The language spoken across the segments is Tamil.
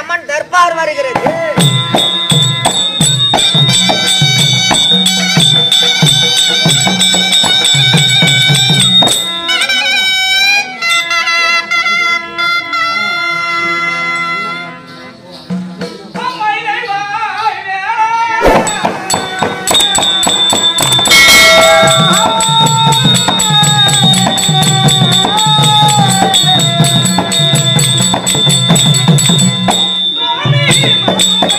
அம்மன் தர்பார் வருகிறது. Thank you.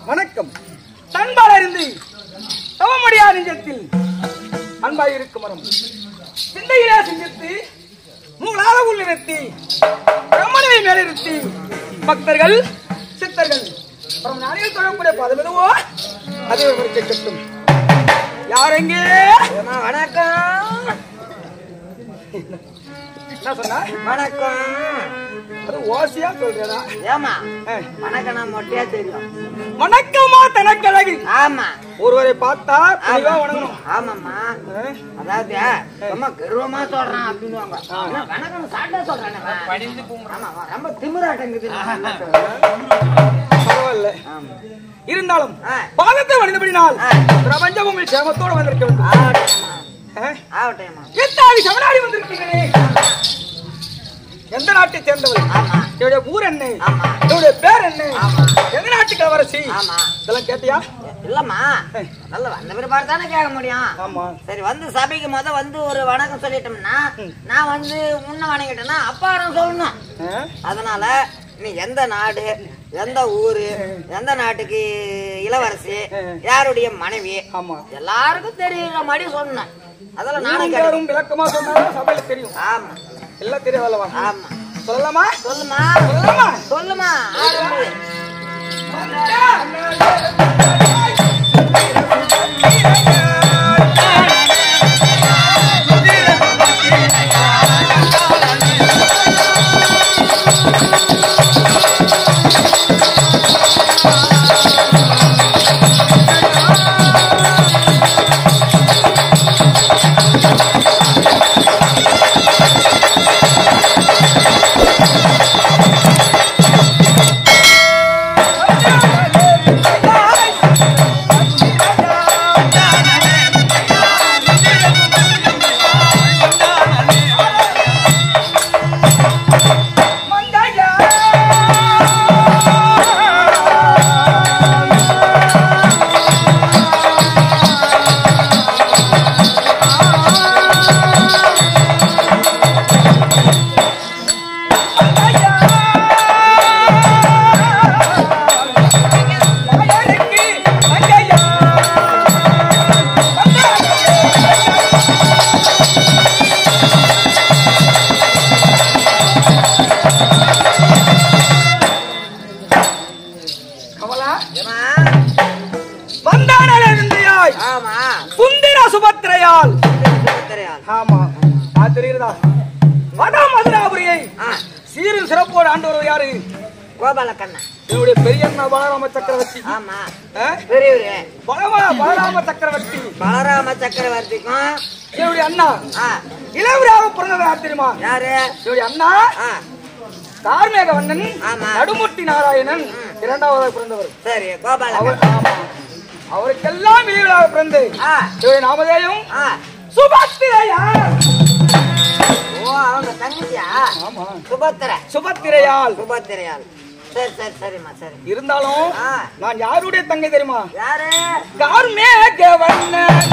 வணக்கம். தன்பாலிருந்து தவமுடியா நெஞ்சத்தில் அன்பாய் இருக்கும் மரம் சிந்தையிலே சிந்தித்து மூலாக உள்ளிருத்தி பிரம்மனை மேலிருத்தி பக்தர்கள் சித்தர்கள் ஞானிகள் தொடரக்கூடிய பதம் எதுவோ அதே ஒரு கட்டும். யார் எங்கே? வணக்கம். என்ன சொன்னா? வணக்கம். அது ஓசியா சொல்றா? ஏமா வணக்கம் நான் மொட்டையா தெரியும். வணக்கமா தனக்கழகு. ஆமா, ஒருவரை பார்த்தா தெளிவா வணங்கணும். ஆமாம்மா. அதாவது ரொம்ப கர்வமா சொல்றான் அப்படின்னுவாங்க. வணக்கம் சாட்டா சொல்றானே, ரொம்ப திமிராட்டங்குது. பரவாயில்ல. இருந்தாலும் பாதத்தை வணிந்தபடினால் பிரபஞ்சமும் சேமத்தோடு வந்திருக்க வேண்டும். தமிழ்நாடு வந்திருக்கீங்களே, எந்த நாட்டை சேர்ந்தவர்? என்னுடைய ஊர் என்ன? என்னுடைய பேர் என்ன? எந்த நாட்டுக்கு அவரசி? இதெல்லாம் கேட்டியா? இல்லம்மா, நல்ல வந்த பிற்பாடு தானே கேட்க முடியும். சரி, வந்து சபைக்கு வந்து ஒரு வணக்கம் சொல்லிட்டோம்னா நான் வந்து முன்ன வணங்கிட்டேன்னா அப்பாரம் சொல்லணும். அதனால நீ எந்த நாடு, எந்த ஊரு, எந்த நாட்டுக்கு இளவரசி, யாருடைய மனைவி, எல்லாருக்கும் தெரியுற மாதிரி சொன்னேன். அதெல்லாம் நானும் விளக்கமா சொன்னாலும் சபையில தெரியும். ஆமா, எல்லாம் தெரியாதல்லவா? ஆமா. சொல்லலாமா? சொல்லுமா, சொல்லலாமா, சொல்லுமா. சீரும் சிறப்போடு ஆண்டவர் யாரு? கோபாலக்கண்ணா, என்னுடைய பெரியண்ணா பலராம சக்கரவர்த்தி. ஆமா, பெரியவரே பலராம சக்கரவர்த்தி. பலராம சக்கரவர்த்திக்கும் என்னுடைய அண்ணா இளவராக பிறந்தவர் யார் தெரியுமா? யாரு? என்னுடைய அண்ணா கார்மேகவண்ணன் நடுமுட்டி நாராயணன் இரண்டாவதாக பிறந்தவர். சரி, கோபாலக்கண்ணா. அவருக்கெல்லாம் இளையவராக பிறந்து நாமதேயும் சுபத்திரையா. ஓ, அவங்க தங்கச்சியா? சுபத்திரையால். சரி சரி சரிம்மா, சரி. இருந்தாலும் நான் யாருடைய தங்கை தெரியுமா? யாரு? கார்மேகவண்ணன்.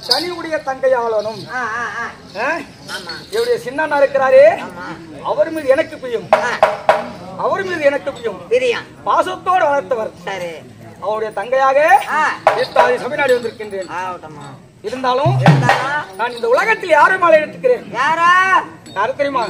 கனிவுடைய தங்கையாளனும் என்னுடைய சின்ன இருக்கிறாரே அவர் மீது எனக்கு பிரியம். அவர் மீது எனக்கு பிரியம். பாசத்தோடு வளர்த்தவர். அவருடைய தங்கையாக சபைநாடி வந்திருக்கின்றேன். இருந்தாலும் நான் இந்த உலகத்தில் யாரை மாலை எடுத்துக்கிறேன்? யாரு தெரியுமா?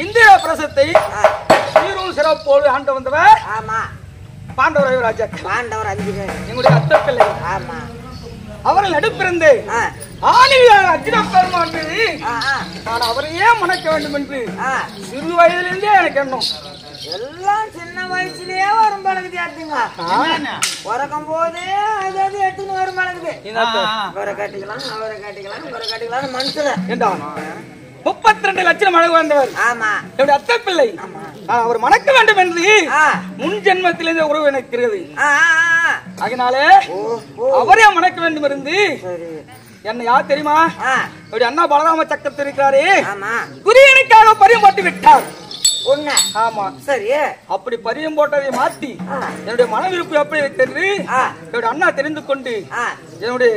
இந்திய பிரசத்தை சீரும் சிறப்போடு ஆண்டு வந்தவர் பாண்டவர் ராஜா. எங்களுடைய அத்தை பிள்ளை. அவர்கள் நடுப்பிறந்து அர்ஜுன பெருமான் மீது நான் அவரையே மணக்க வேண்டும் என்று சிறு வயதிலிருந்தே எனக்கு எண்ணம். எல்லாம் சின்ன வயசுலயே வரும் பழகுது. பிறக்கும் போதே அதாவது எடுத்துன்னு வரும் பழகுது. அவரை காட்டிக்கலாம் அவரை காட்டிக்கலாம் இவரை காட்டிக்கலாம் மனுஷன் 32 லட்சம் அழகு வந்தவர். என்னுடைய அத்தை பிள்ளை. அவர் மணக்க வேண்டும் என்று முன் ஜென்மத்திலிருந்து உறவு நினைக்கிறது. அதனாலே அவரே மணக்க வேண்டும் இருந்து என்ன யார் தெரியுமா? என்னுடைய அண்ணா பலராம சக்கரத்தில் இருக்கிறாரே குரியனுக்காக பரியம் போட்டு விட்டார். ஆமா சரி. அப்படி பரியம் போட்டதை மாத்தி என்னுடைய மன விருப்பு எப்படி இருக்கிறது என்னுடைய அண்ணா தெரிந்து கொண்டு என்னுடைய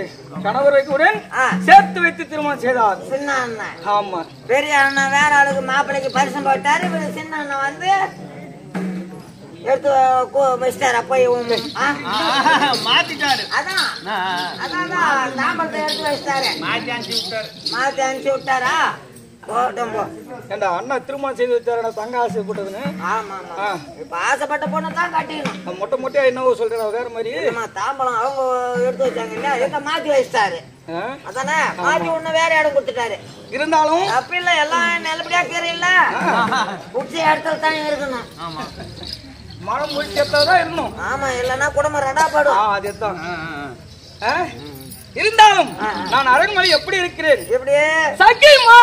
கணவருடன் சேர்த்து வைத்து திருமணம் செய்தார். சின்ன அண்ணன். ஆமா. பெரிய அண்ணன் வேற ஆளுக்கு மாப்பிள்ளைக்கு பரிசம் போட்டாரு. சின்ன அண்ணன் வந்து எடுத்து வச்சிட்டாரு. போய் மாத்திட்டாரு. அதான் தாம்பரத்தை எடுத்து வச்சிட்டாரு. மாத்தி அனுப்பிச்சு விட்டாரா? அண்ணா திருமணம் செய்து வச்சாரு தங்க ஆசைப்பட்டதுன்னு. இப்ப ஆசைப்பட்ட பொண்ணு தான் கட்டிக்கணும். மொட்டை மொட்டையா என்னவோ சொல்றேன் வேற மாதிரி. தாம்பலம் அவங்க எடுத்து வச்சாங்க இல்ல, எங்க மாத்தி வச்சிட்டாரு. அதானே மாத்தி ஒண்ணு வேற இடம் கொடுத்துட்டாரு. இருந்தாலும் அப்ப இல்ல எல்லாம் நல்லபடியா தெரியல. குச்சி இடத்துல தான் இருக்கணும். மனம் முடிச்சு தான் இருக்கணும். ஆமா இல்லன்னா குடும்பம் ரெண்டா பாடும். அதேதான். இருந்தாலும் நான் அரண்மனை எப்படி இருக்கிறேன்? எப்படி சகிமா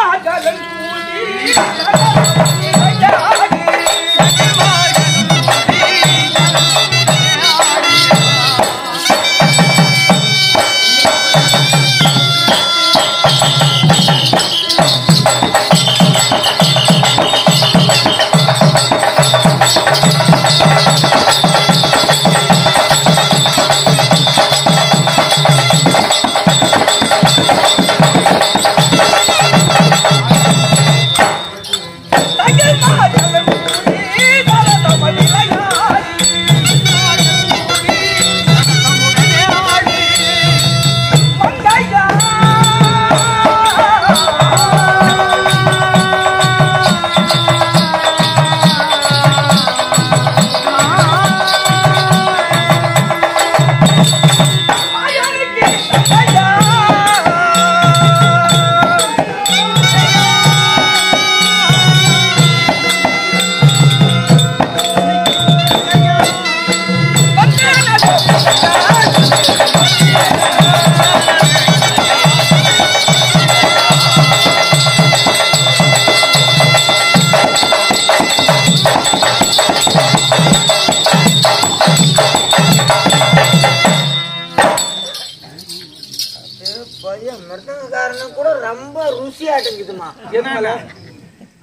மிருதங்காரனும் கூட ரொம்ப ருசியாட்டுங்குதுமா.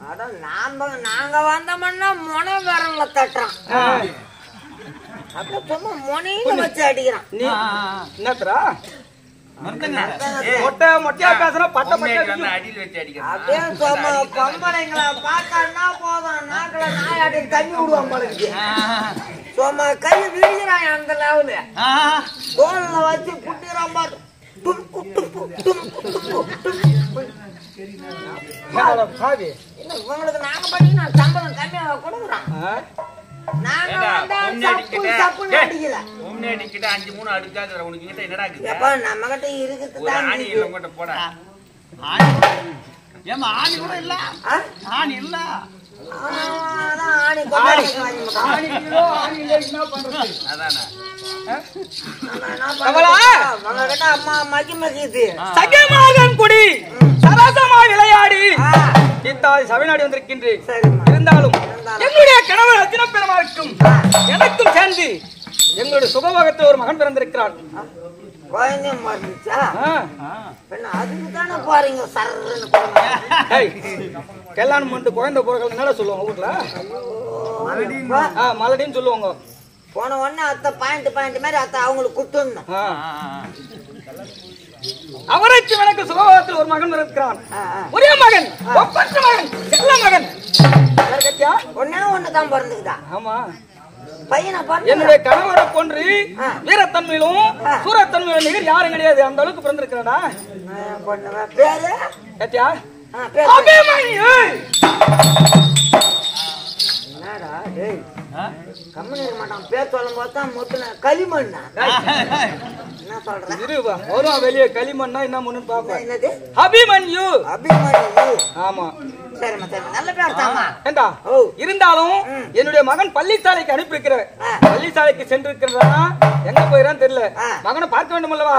நாங்க வந்தோம்னா முனை விரல்ல தட்டுறான், அப்படியே சும்மா முனையில வச்சு அடிக்கிறான். நீ என்னத்துறா மொட்டையா பேசுற பட்ட அடியில் வச்சு அடிக்கிறான். அப்படியே சும்மா பொம்பளைங்களை பார்த்தான்னா போதும், நாக்குல நாயாட்டி தண்ணி விடுவான் பழகு. சும்மா கை வீழ்கிறான் அந்த லெவலு, தோல்ல வச்சு குட்டிறான் பாரு. உங்களுக்கு நாங்க பாத்தீங்கன்னா சம்பளம் கம்மியாக கொடுக்குறான். நாங்க அடிக்கல 5-3 அடுக்காத உனக்கு என்னடா நம்ம கிட்ட இருக்குது போட ஏமா ஆணி கூட இல்ல, ஆணி இல்ல, விளையாடி சபைநாடி வந்திருக்கின்றேன். இருந்தாலும் என்னுடைய கணவர் அர்ஜுன பெருமாளுக்கும் எனக்கும் சேர்ந்து எங்களுடைய சுகபோகத்தில் ஒரு மகன் பிறந்திருக்கிறான். கல்யாணம் பண்ணிட்டு குழந்தை போறது என்ன சொல்லுவாங்க ஊர்ல? மலடின்னு சொல்லுவாங்க. போன உடனே அத்தை பாயிண்ட் மாதிரி அத்தை அவங்களுக்கு குத்துணும். அவருக்கு எனக்கு சுகபோகத்தில் ஒரு மகன் இருக்கிறான். ஒரே மகன், ஒப்பற்ற மகன், செல்ல மகன். ஒன்னே ஒண்ணுதான் பிறந்துக்குதா? ஆமா. பையனை என்னுடைய கணவரை போன்று வீரத்தன்மையிலும் சூரத்தன்மையிலும் நிகர் யாரும் கிடையாது. அந்த அளவுக்கு பிறந்திருக்கிறா. பேரு கேட்டியா? என்னடா டேய் கம்மனி மாட்டான். பேர் சொல்லும் போது தான் முத்துன களிமண்ணா என்ன சொல்றேன்? வரும் வெளியே களிமண்ணா என்ன முன்னு பாப்பேன். என்னது? அபிமன்யு. அபிமன்யு. ஆமா. சரிம்மா சரிம்மா, நல்ல பேர் தாமா. ஏண்டா இருந்தாலும் என்னுடைய மகன் பள்ளிசாலைக்கு அனுப்பியிருக்கிறேன். பள்ளிசாலைக்கு சென்றிருக்கிறதா எங்க போயிறான்னு தெரியல. மகனை பார்க்க வேண்டும் அல்லவா?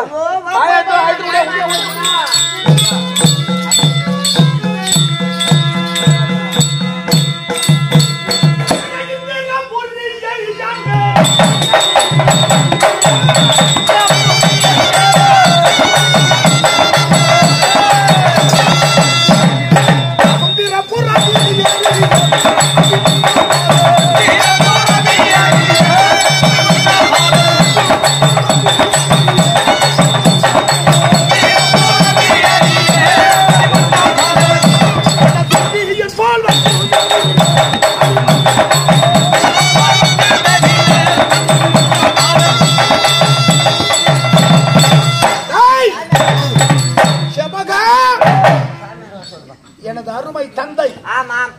எனது அருமை தந்தை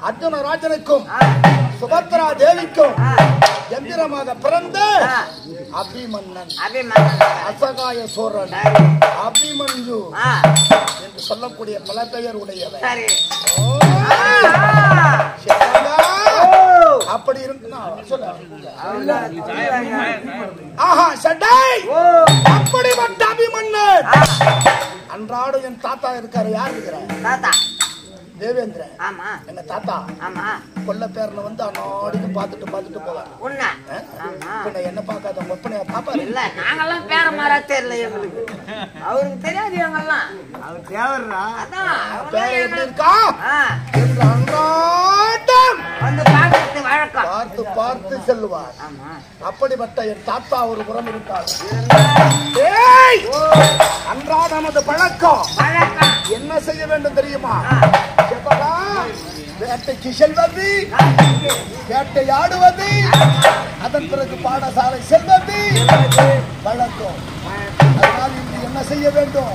அர்ஜுன ராஜனுக்கும் சுபத்ரா தேவிக்கும் எந்திரமாக பிறந்த அபிமன்னன் அசகாய சோரன் அபிமன்யு என்று சொல்லக்கூடிய பல பெயர் உடையவர். அப்படி இருக்குன்னா அப்படிப்பட்ட அபிமன்னன் அன்றாடம் என் தாத்தா இருக்காரு. யார் இருக்கிறார்? தேவேந்திரன். எங்க தாத்தா கொல்ல பேர்ல வந்து அன்னாடிக்கு பாத்துட்டு போவார். என்ன பாக்காத ஒப்பனையா பாப்பாரு? இல்ல நாங்கெல்லாம் பேர மாறா தெரியல எங்களுக்கு. அவருக்கு தெரியாது எங்கெல்லாம். அவர் தேவர்ரா. அதான் பேர் எப்படி இருக்கா? அன்றாடம் வந்து பார்த்து வழக்கம் பார்த்து செல்லுவார். அப்படிப்பட்ட என் தாத்தா ஒரு புறம் இருக்கார். அன்றாடம் அது பழக்கம். என்ன செய்ய வேண்டும் தெரியுமா? வேட்டைக்கு செல்வது, வேட்டையாடுவது, அதன் பிறகு பாடசாலை செல்வது வழக்கம். அதனால் இன்று என்ன செய்ய வேண்டும்?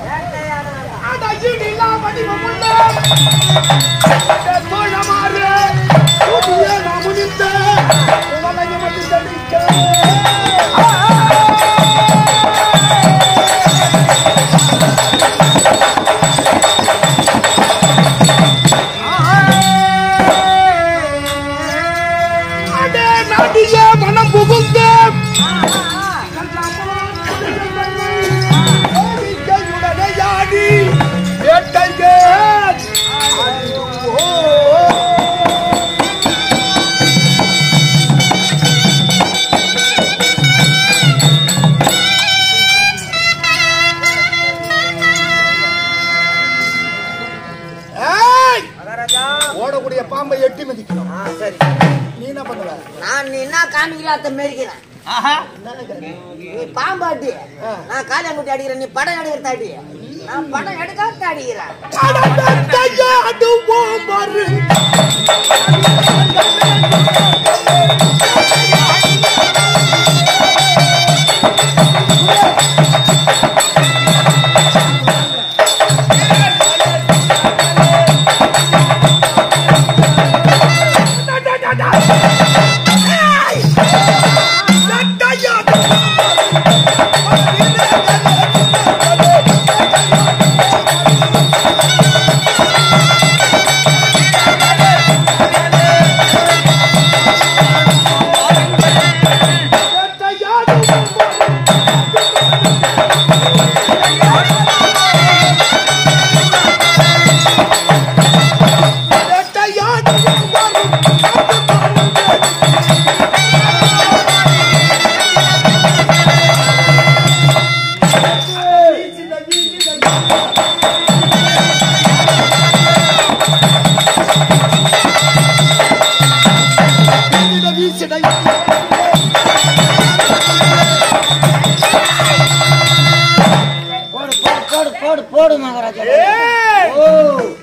மனம் புகுந்த வேட்டைக்கு சரி நீ என்ன பண்ணுவ? நான் நீ என்ன காமிக்கிறா அத்தை மேரிக்கிறேன். நீ பாம்பாட்டி நான் காலியாங்குட்டி அடிக்கிறேன். நீ படம் எடுக்கிறத அடி. நான் படம் எடுக்காத அடிக்கிறேன்.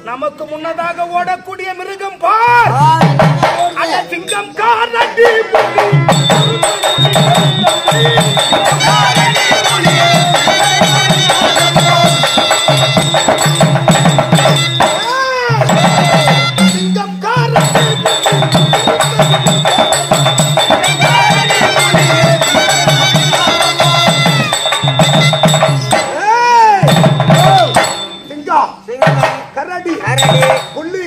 நமக்கு முன்னதாக ஓடக்கூடிய மிருகம் பார். அந்த சிங்கம் காரடி சிங்கம் காரடி கரடி புலி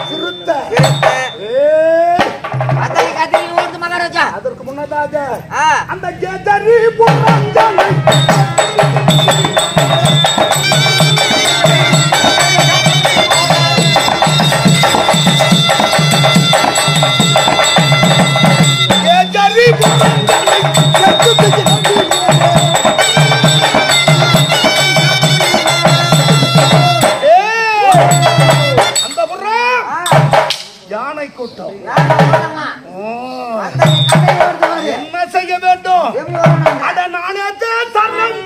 சிறுத்தை. மகாராஜா அதற்கு முன்னதாக அந்த கேதரி புறஞ்சலை யானை கூட்டம் என்ன செய்ய வேண்டும்? அட நானே தரம்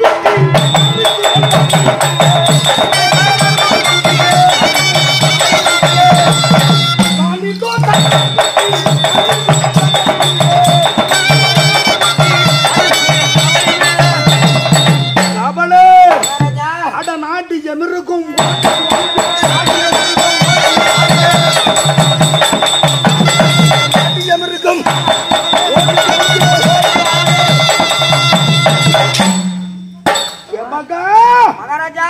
அட நாட்டு எமிருக்கும் மகாராஜா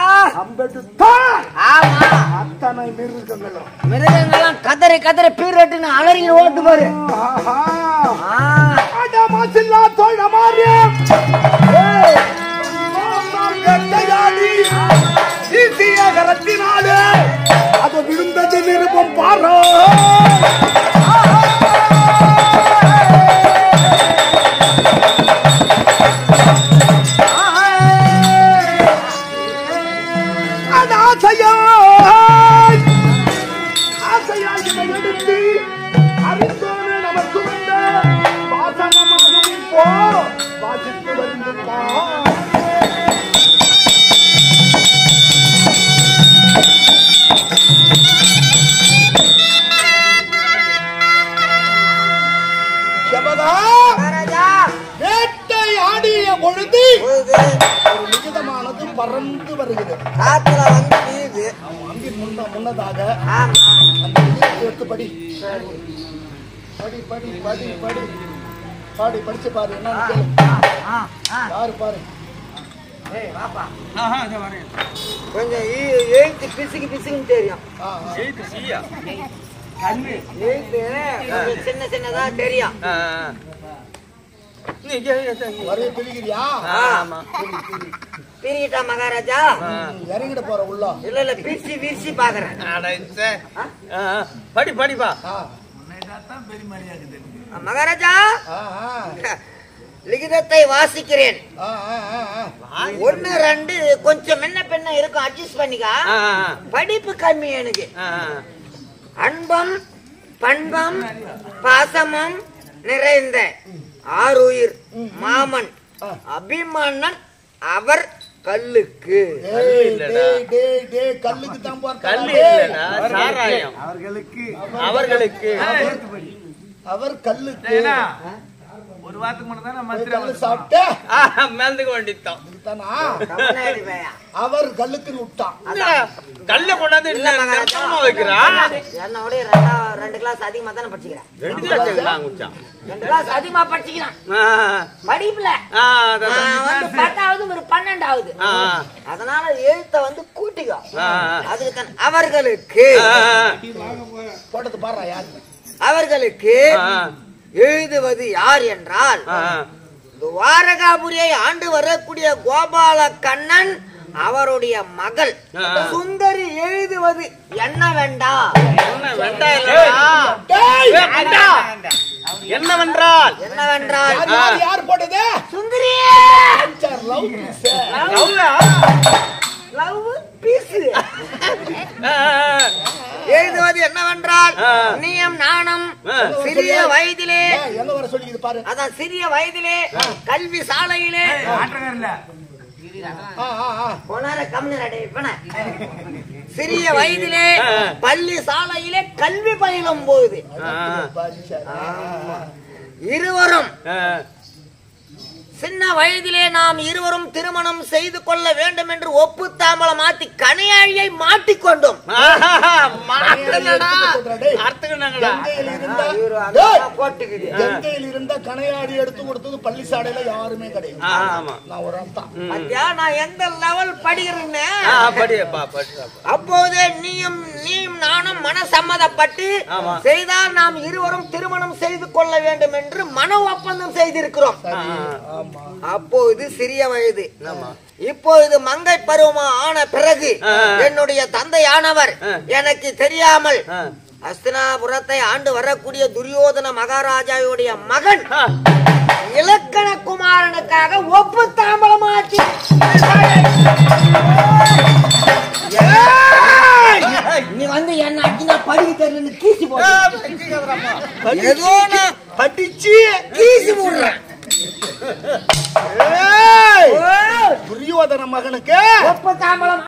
அத்தனை மிருகங்களும் மிருகங்கள்லாம் கதறி கதறி பீரட்டுன்னு அலறி ஓட்டு பாரு. அது விழுந்தது நிருபம் பாரோ. எடுத்து அறிந்தோனே நமக்கு வந்த வாசனமாகவும் போ வாசித்து வருகின்றா. வேட்டை ஆடிய பொழுது ஒரு நிகிதமானது பறந்து வருகிறது. முன்னதாக எடுத்து படி படி படி படி படி பாடி படிச்சு பாரு. என்ன பாரு பாரு. கொஞ்சம் எழுத்து பிசுக்கு பிசுக்குன்னு தெரியும். சின்ன சின்னதா தெரியும். பிரிட்டா மகாராஜா இறங்கிட போற உள்ள இல்ல இல்ல பிரிச்சு விரிச்சு பாக்குறேன். படி படிப்பா மகாராஜா. லிகிதத்தை வாசிக்கிறேன். 1 2 கொஞ்சம் என்ன பெண்ண இருக்கும், அட்ஜஸ்ட் பண்ணிக்கா. படிப்பு கம்மி எனக்கு. அன்பம் பண்பம் பாசமும் நிறைந்த ஆருயிர் மாமன் அபிமானன் அவர் கல்லுக்கு. கல்லுக்கு தான் அவர்களுக்கு அவர் கல்லுக்கு ஒரு வாரத்துக்கு முன்னாடி கல்லு சாப்பிட்ட மேந்துக்கு வேண்டித்தான் அவர் கல்லுக்கு விட்டான். கல்ல கொண்டாந்து வைக்கிறா. என்னோட 2 கிளாஸ் அதிகமா தானே படிச்சுக்கிறேன். 2 கிளாஸ் அதிகமா படிச்சுக்கிறான். படிப்புல வந்து 10வது ஒரு 12வது. அதனால எழுத்த வந்து கூட்டிக்கோ. அதுக்கு தான் அவர்களுக்கு போட்டது பாரு யாரு. அவர்களுக்கு எழுதுவது யார் என்றால் துவாரகாபுரியை ஆண்டு வரக்கூடிய கோபால கண்ணன் அவருடைய மகள் சுந்தரி எழுதுவது என்னவென்றால் யார் போட்டது? சுந்தரி எழுதுவது என்னவென்றால் நீயும் நானும் சிறிய வயதிலே அதான் சிறிய வயதிலே கல்வி சாலையிலே சிறிய வயதிலே பள்ளி சாலையிலே கல்வி பயிலும் போது இருவரும் சின்ன வயதிலே நாம் இருவரும் திருமணம் செய்து கொள்ள வேண்டும் என்று ஒப்பு தாம்பலம் மாத்தி கணையாழியை மாட்டிக்கொண்டோம். கங்கையில் இருந்த கணையாழி எடுத்து கொடுத்தது பள்ளி சாலையில யாருமே கிடையாது. நான் எந்த லெவல் படிக்கிறேன்னு அப்போதே நீயும் நானும் மனசம்மதப்பட்டு செய்தால் நாம் இருவரும் திருமணம் செய்து கொள்ள வேண்டும் என்று மன ஒப்பந்தம் செய்திருக்கிறோம். அப்போது சிறிய வயது. இப்பொழுது மங்கை பருவமா ஆன பிறகு என்னுடைய தந்தையானவர் எனக்கு தெரியாமல் அஸ்தினாபுரத்தை ஆண்டு வரக்கூடிய துரியோதன மகாராஜாவுடைய மகன் இலக்கண குமாரனுக்காக ஒப்பு தாம்பலமாச்சு. நீ வந்து என்ன அடினா படிக்க தெரியல கீசி போடு. ஏதோ நான் படிச்சு கீசி போடுறேன். துரியோதன மகனுக்கு ஒப்பு தாம்பலம்